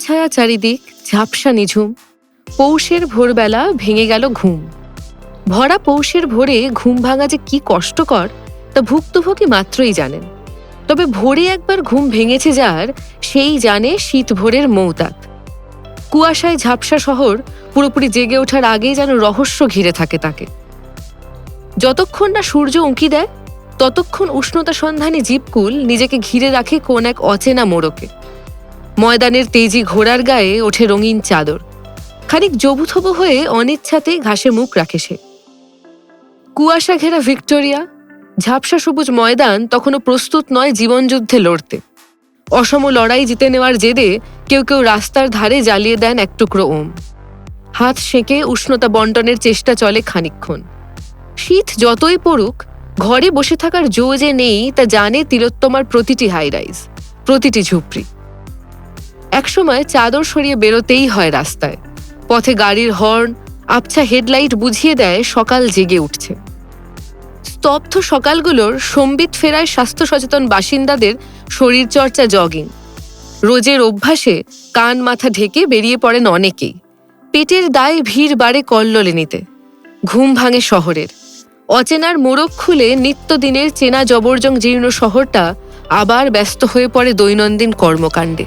ছায়া চারিদিক, ঝাপসা নিঝুম। পৌষের ভোরবেলা ভেঙে গেল ঘুম। ভরা পৌষের ভোরে ঘুম ভাঙা যে কি কষ্টকর তা ভুক্তভোগী মাত্রই জানেন। তবে ভোরে একবার ঘুম ভেঙেছে যার, সেই জানে শীত ভোরের মৌতাক। কুয়াশায় ঝাপসা শহর পুরোপুরি জেগে ওঠার আগেই যেন রহস্য ঘিরে থাকে তাকে। যতক্ষণ না সূর্য উঁকি দেয় ততক্ষণ উষ্ণতা সন্ধানী জীবকুল নিজেকে ঘিরে রাখে কোন এক অচেনা মোড়কে। ময়দানের তেজি ঘোড়ার গায়ে ওঠে রঙিন চাদর। খানিক জবুথবু হয়ে অনিচ্ছাতেই ঘাসে মুখ রাখে সে। কুয়াশা ঘেরা ভিক্টোরিয়া, ঝাপসা সবুজ ময়দান তখনও প্রস্তুত নয় জীবনযুদ্ধে লড়তে। অসম লড়াই জিতে নেওয়ার জেদে কেউ কেউ রাস্তার ধারে জ্বালিয়ে দেন এক টুকরো ওম। হাত সেঁকে উষ্ণতা বন্টনের চেষ্টা চলে খানিকক্ষণ। শীত যতই পড়ুক, ঘরে বসে থাকার জো যে নেই তা জানে তিলোত্তমার প্রতিটি হাইরাইজ, প্রতিটি ঝুপড়ি। একসময় চাদর সরিয়ে বেরোতেই হয় রাস্তায়। পথে গাড়ির হর্ন, আবছা হেডলাইট বুঝিয়ে দেয় সকাল জেগে উঠছে। স্তব্ধ সকালগুলোর সম্বিত ফেরায় স্বাস্থ্য সচেতন বাসিন্দাদের শরীরচর্চা, জগিং। রোজের অভ্যাসে কান মাথা ঢেকে বেরিয়ে পড়েন অনেকেই। পেটের দায়ে ভিড় বাড়ে কল্লোলিনীতে। ঘুম ভাঙে শহরের। অচেনার মোড়ক খুলে নিত্যদিনের চেনা জবরজং জীর্ণ শহরটা আবার ব্যস্ত হয়ে পড়ে দৈনন্দিন কর্মকাণ্ডে।